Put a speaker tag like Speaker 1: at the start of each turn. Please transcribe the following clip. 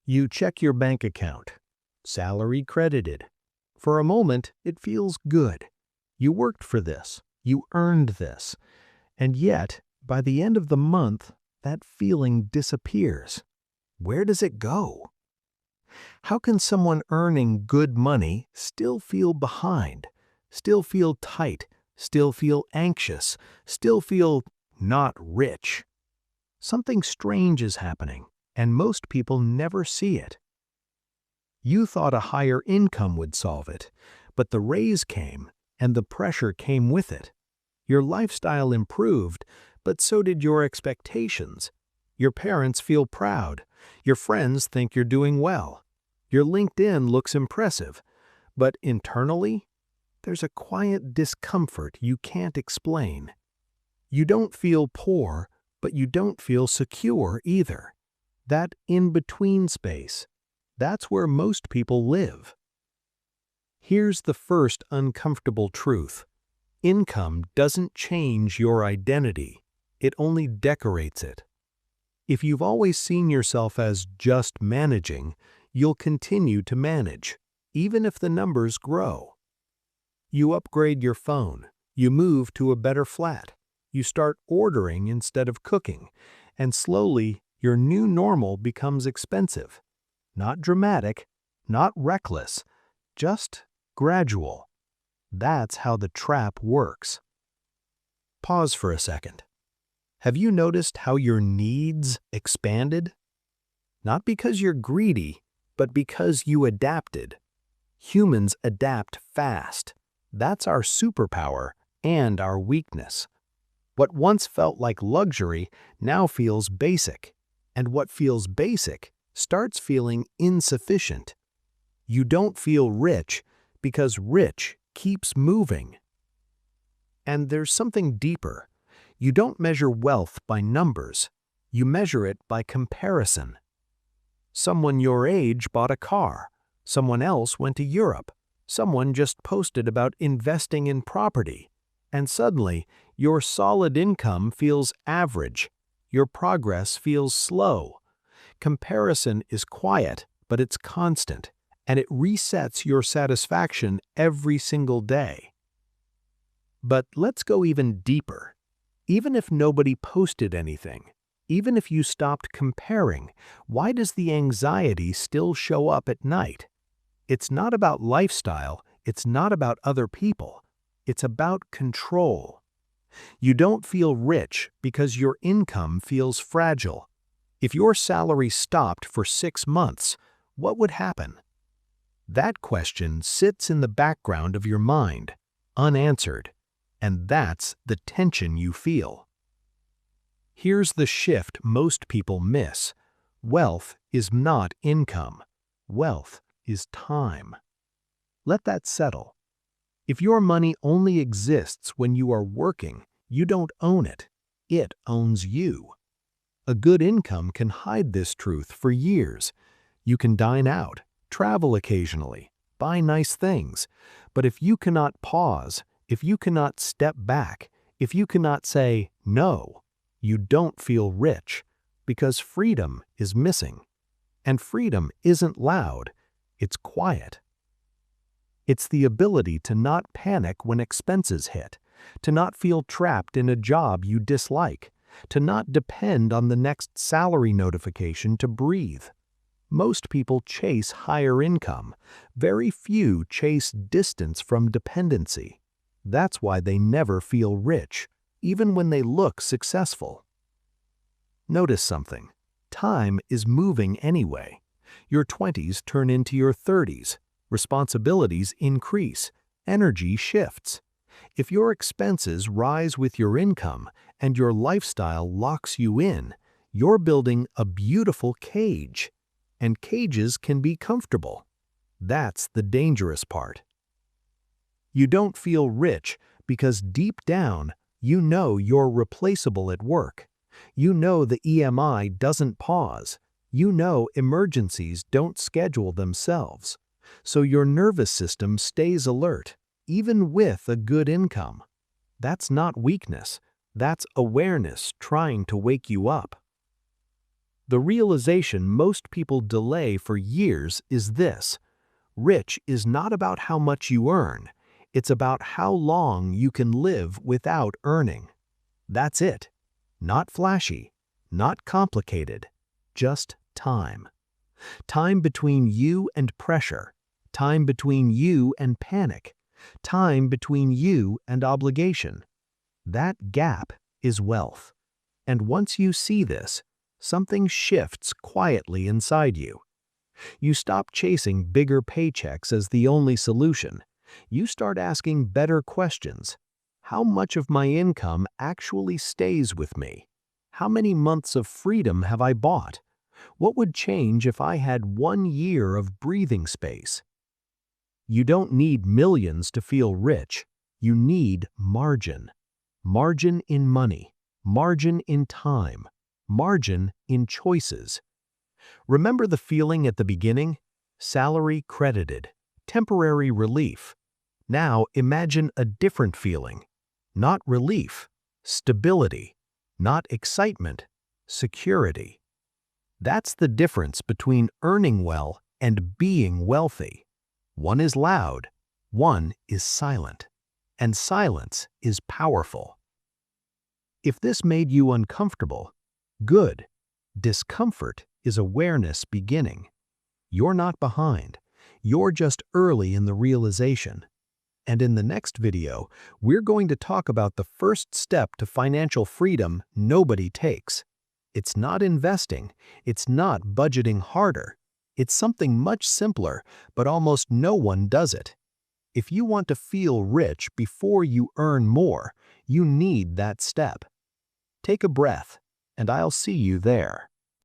Speaker 1: You check your bank account. Salary credited. For a moment, it feels good. You worked for this. You earned this. And yet, by the end of the month, that feeling disappears. Where does it go? How can someone earning good money still feel behind, still feel tight, still feel anxious, still feel not rich? Something strange is happening, and most people never see it. You thought a higher income would solve it, but the raise came, and the pressure came with it. Your lifestyle improved, but so did your expectations. Your parents feel proud. Your friends think you're doing well. Your LinkedIn looks impressive, but internally, there's a quiet discomfort you can't explain. You don't feel poor, but you don't feel secure either. That in-between space, that's where most people live. Here's the first uncomfortable truth. Income doesn't change your identity. It only decorates it. If you've always seen yourself as just managing, you'll continue to manage, even if the numbers grow. You upgrade your phone. You move to a better flat. You start ordering instead of cooking, and slowly your new normal becomes expensive. Not dramatic, not reckless, just gradual. That's how the trap works. Pause for a second. Have you noticed how your needs expanded? Not because you're greedy, but because you adapted. Humans adapt fast. That's our superpower and our weakness. What once felt like luxury now feels basic, and what feels basic starts feeling insufficient. You don't feel rich because rich keeps moving. And there's something deeper. You don't measure wealth by numbers. You measure it by comparison. Someone your age bought a car. Someone else went to Europe. Someone just posted about investing in property. And suddenly, your solid income feels average. Your progress feels slow. Comparison is quiet, but it's constant, and it resets your satisfaction every single day. But let's go even deeper. Even if nobody posted anything, even if you stopped comparing, why does the anxiety still show up at night? It's not about lifestyle, it's not about other people, it's about control. You don't feel rich because your income feels fragile. If your salary stopped for 6 months, what would happen? That question sits in the background of your mind, unanswered, and that's the tension you feel. Here's the shift most people miss. Wealth is not income. Wealth is time. Let that settle. If your money only exists when you are working, you don't own it. It owns you. A good income can hide this truth for years. You can dine out, travel occasionally, buy nice things. But if you cannot pause, if you cannot step back, if you cannot say no, you don't feel rich, because freedom is missing. And freedom isn't loud, it's quiet. It's the ability to not panic when expenses hit, to not feel trapped in a job you dislike, to not depend on the next salary notification to breathe. Most people chase higher income. Very few chase distance from dependency. That's why they never feel rich, even when they look successful. Notice something. Time is moving anyway. Your 20s turn into your 30s. Responsibilities increase. Energy shifts. If your expenses rise with your income and your lifestyle locks you in, you're building a beautiful cage. And cages can be comfortable. That's the dangerous part. You don't feel rich because deep down, you know you're replaceable at work. You know the EMI doesn't pause. You know emergencies don't schedule themselves. So your nervous system stays alert, even with a good income. That's not weakness. That's awareness trying to wake you up. The realization most people delay for years is this: rich is not about how much you earn, it's about how long you can live without earning. That's it. Not flashy, not complicated, just time. Time between you and pressure, time between you and panic, time between you and obligation. That gap is wealth. And once you see this, something shifts quietly inside you. You stop chasing bigger paychecks as the only solution. You start asking better questions. How much of my income actually stays with me? How many months of freedom have I bought? What would change if I had 1 year of breathing space? You don't need millions to feel rich. You need margin. Margin in money, margin in time, margin in choices. Remember the feeling at the beginning? Salary credited, temporary relief. Now imagine a different feeling. Not relief, stability. Not excitement, security. That's the difference between earning well and being wealthy. One is loud, one is silent. And silence is powerful. If this made you uncomfortable, good. Discomfort is awareness beginning. You're not behind. You're just early in the realization. And in the next video, we're going to talk about the first step to financial freedom nobody takes. It's not investing. It's not budgeting harder. It's something much simpler, but almost no one does it. If you want to feel rich before you earn more, you need that step. Take a breath, and I'll see you there.